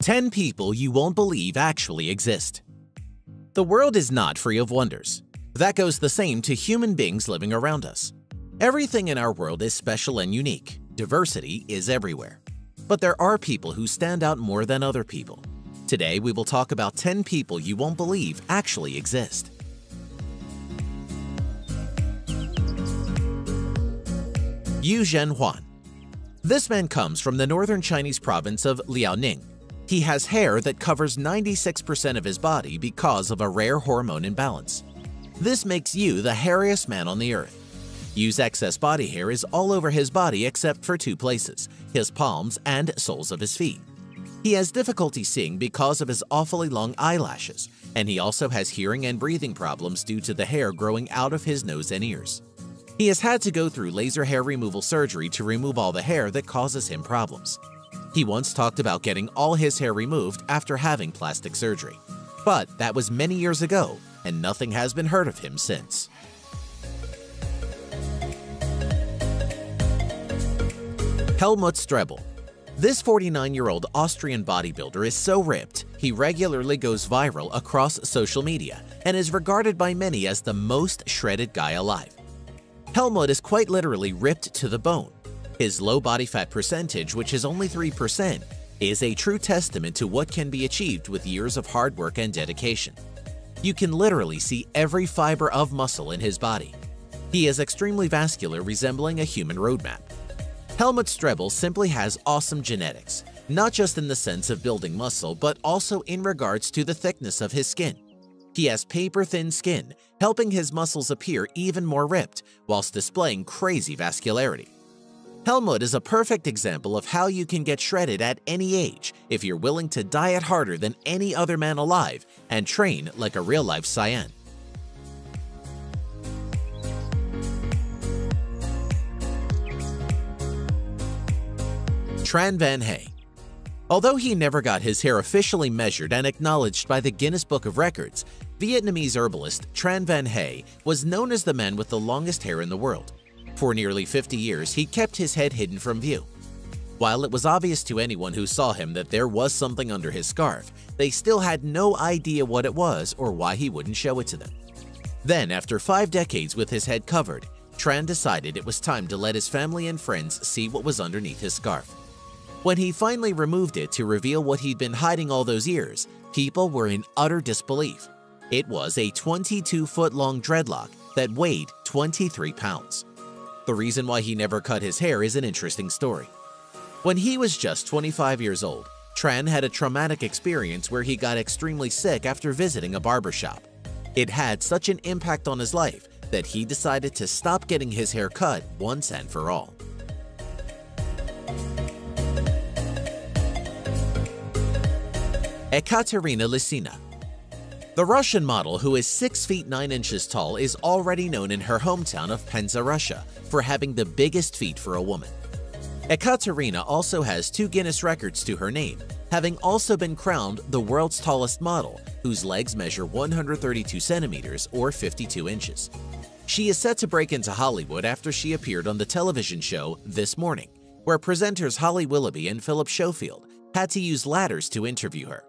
10 people you won't believe actually exist. The world is not free of wonders. That goes the same to human beings living around us. Everything in our world is special and unique. Diversity is everywhere. But there are people who stand out more than other people. Today, we will talk about 10 people you won't believe actually exist. Yu Zhenhuan. This man comes from the northern Chinese province of Liaoning. He has hair that covers 96% of his body because of a rare hormone imbalance. This makes Yu the hairiest man on the earth. Yu's excess body hair is all over his body except for two places, his palms and soles of his feet. He has difficulty seeing because of his awfully long eyelashes, and he also has hearing and breathing problems due to the hair growing out of his nose and ears. He has had to go through laser hair removal surgery to remove all the hair that causes him problems. He once talked about getting all his hair removed after having plastic surgery. But that was many years ago, and nothing has been heard of him since. Helmut Strebel. This 49-year-old Austrian bodybuilder is so ripped, he regularly goes viral across social media and is regarded by many as the most shredded guy alive. Helmut is quite literally ripped to the bone. His low body fat percentage, which is only 3%, is a true testament to what can be achieved with years of hard work and dedication. You can literally see every fiber of muscle in his body. He is extremely vascular, resembling a human roadmap. Helmut Strebel simply has awesome genetics, not just in the sense of building muscle, but also in regards to the thickness of his skin. He has paper-thin skin, helping his muscles appear even more ripped, whilst displaying crazy vascularity. Helmut is a perfect example of how you can get shredded at any age if you're willing to diet harder than any other man alive and train like a real-life Saiyan. Tran Van Hey. Although he never got his hair officially measured and acknowledged by the Guinness Book of Records, Vietnamese herbalist Tran Van Hey was known as the man with the longest hair in the world. For nearly 50 years, he kept his head hidden from view. While it was obvious to anyone who saw him that there was something under his scarf, they still had no idea what it was or why he wouldn't show it to them. Then, after 5 decades with his head covered, Tran decided it was time to let his family and friends see what was underneath his scarf. When he finally removed it to reveal what he'd been hiding all those years, people were in utter disbelief. It was a 22-foot-long dreadlock that weighed 23 pounds. The reason why he never cut his hair is an interesting story. When he was just 25 years old, Tran had a traumatic experience where he got extremely sick after visiting a barbershop. It had such an impact on his life that he decided to stop getting his hair cut once and for all. Ekaterina Lysina. The Russian model, who is 6 feet 9 inches tall, is already known in her hometown of Penza, Russia, for having the biggest feet for a woman. Ekaterina also has 2 Guinness records to her name, having also been crowned the world's tallest model, whose legs measure 132 centimeters or 52 inches. She is set to break into Hollywood after she appeared on the television show This Morning, where presenters Holly Willoughby and Philip Schofield had to use ladders to interview her.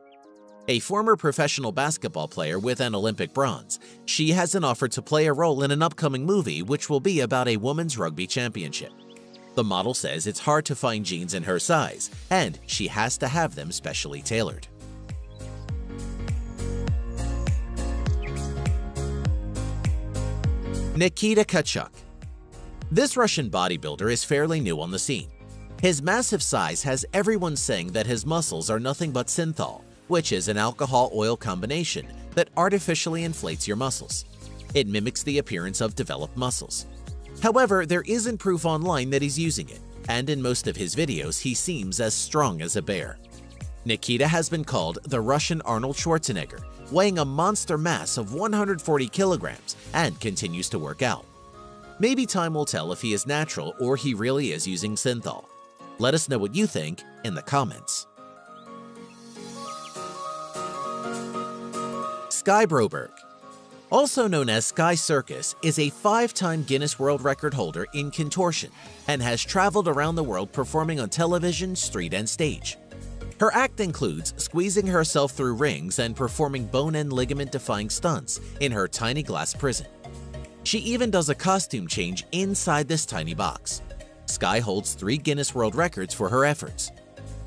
A former professional basketball player with an Olympic bronze, she has an offer to play a role in an upcoming movie which will be about a women's rugby championship. The model says it's hard to find jeans in her size, and she has to have them specially tailored. Nikita Kachuk. This Russian bodybuilder is fairly new on the scene. His massive size has everyone saying that his muscles are nothing but synthol, which is an alcohol-oil combination that artificially inflates your muscles. It mimics the appearance of developed muscles. However, there isn't proof online that he's using it, and in most of his videos he seems as strong as a bear. Nikita has been called the Russian Arnold Schwarzenegger, weighing a monster mass of 140 kilograms and continues to work out. Maybe time will tell if he is natural or he really is using synthol. Let us know what you think in the comments. Sky Broberg. Also known as Sky Circus, is a 5-time Guinness World Record holder in contortion and has traveled around the world performing on television, street, and stage. Her act includes squeezing herself through rings and performing bone and ligament-defying stunts in her tiny glass prison. She even does a costume change inside this tiny box. Skye holds 3 Guinness World Records for her efforts.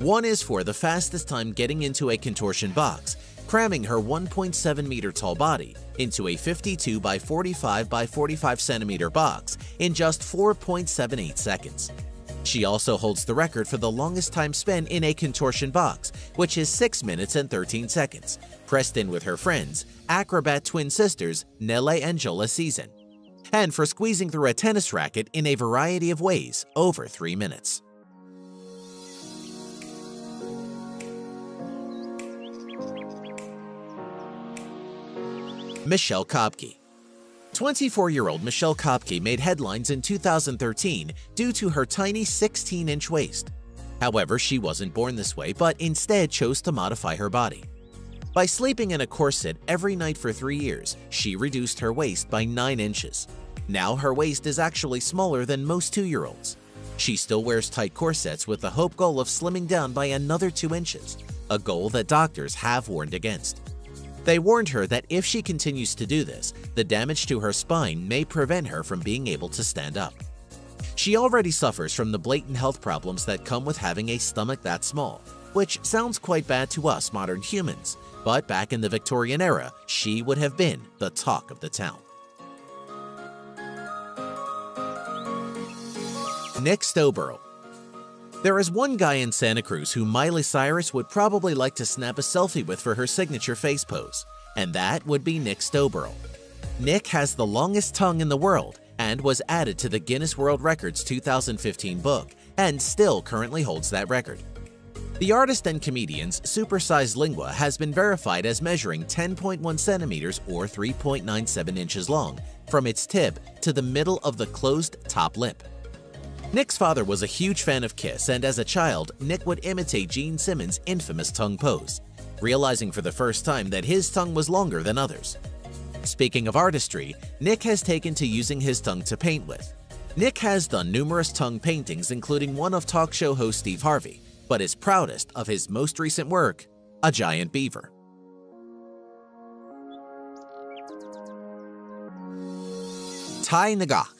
One is for the fastest time getting into a contortion box, cramming her 1.7-meter tall body into a 52 by 45 by 45 centimeter box in just 4.78 seconds. She also holds the record for the longest time spent in a contortion box, which is 6 minutes and 13 seconds, pressed in with her friends, acrobat twin sisters Nelle and Jola Season, and for squeezing through a tennis racket in a variety of ways over 3 minutes. Michelle Kopke. 24-year-old Michelle Kopke made headlines in 2013 due to her tiny 16-inch waist. However, she wasn't born this way, but instead chose to modify her body. By sleeping in a corset every night for 3 years, she reduced her waist by 9 inches. Now her waist is actually smaller than most 2-year-olds. She still wears tight corsets with the hope goal of slimming down by another 2 inches, a goal that doctors have warned against. They warned her that if she continues to do this, the damage to her spine may prevent her from being able to stand up. She already suffers from the blatant health problems that come with having a stomach that small, which sounds quite bad to us modern humans, but back in the Victorian era, she would have been the talk of the town. Nick Stowborough. There is one guy in Santa Cruz who Miley Cyrus would probably like to snap a selfie with for her signature face pose, and that would be Nick Stowborough. Nick has the longest tongue in the world and was added to the Guinness World Records 2015 book and still currently holds that record. The artist and comedian's supersized lingua has been verified as measuring 10.1 centimeters or 3.97 inches long from its tip to the middle of the closed top lip. Nick's father was a huge fan of Kiss, and as a child, Nick would imitate Gene Simmons' infamous tongue pose, realizing for the first time that his tongue was longer than others. Speaking of artistry, Nick has taken to using his tongue to paint with. Nick has done numerous tongue paintings, including one of talk show host Steve Harvey, but is proudest of his most recent work, a giant beaver. Thai Ngọc.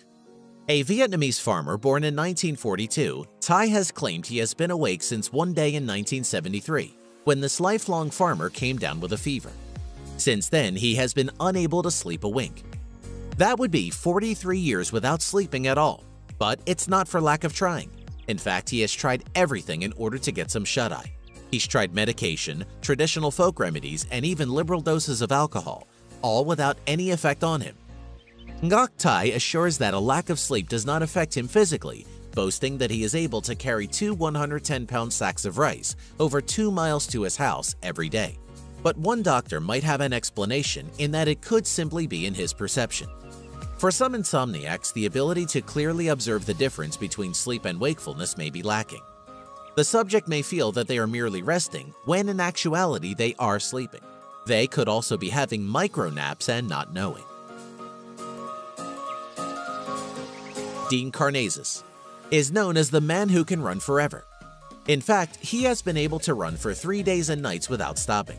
A Vietnamese farmer born in 1942, Thai has claimed he has been awake since one day in 1973, when this lifelong farmer came down with a fever. Since then, he has been unable to sleep a wink. That would be 43 years without sleeping at all, but it's not for lack of trying. In fact, he has tried everything in order to get some shut-eye. He's tried medication, traditional folk remedies, and even liberal doses of alcohol, all without any effect on him. Ngoc Thai assures that a lack of sleep does not affect him physically, boasting that he is able to carry 2 110-pound sacks of rice over 2 miles to his house every day. But one doctor might have an explanation in that it could simply be in his perception. For some insomniacs, the ability to clearly observe the difference between sleep and wakefulness may be lacking. The subject may feel that they are merely resting, when in actuality they are sleeping. They could also be having micro-naps and not knowing. Dean Karnazes is known as the man who can run forever. In fact, he has been able to run for 3 days and nights without stopping.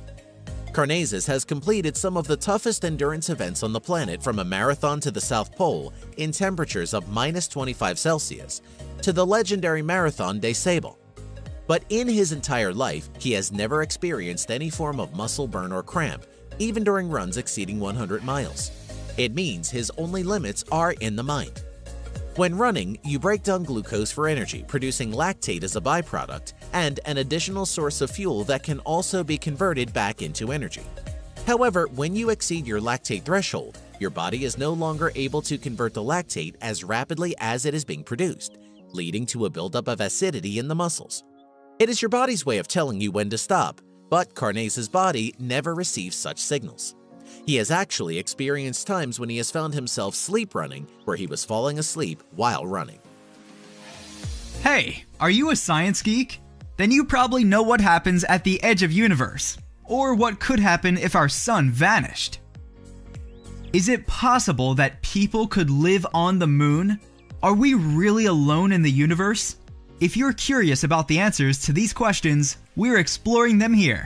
Karnazes has completed some of the toughest endurance events on the planet, from a marathon to the South Pole in temperatures of -25 Celsius to the legendary Marathon des Sables. But in his entire life, he has never experienced any form of muscle burn or cramp, even during runs exceeding 100 miles. It means his only limits are in the mind. When running, you break down glucose for energy, producing lactate as a byproduct and an additional source of fuel that can also be converted back into energy. However, when you exceed your lactate threshold, your body is no longer able to convert the lactate as rapidly as it is being produced, leading to a buildup of acidity in the muscles. It is your body's way of telling you when to stop, but Karnazes' body never receives such signals. He has actually experienced times when he has found himself sleep running, where he was falling asleep while running. Hey, are you a science geek? Then you probably know what happens at the edge of universe, or what could happen if our sun vanished. Is it possible that people could live on the moon? Are we really alone in the universe? If you're curious about the answers to these questions, we're exploring them here.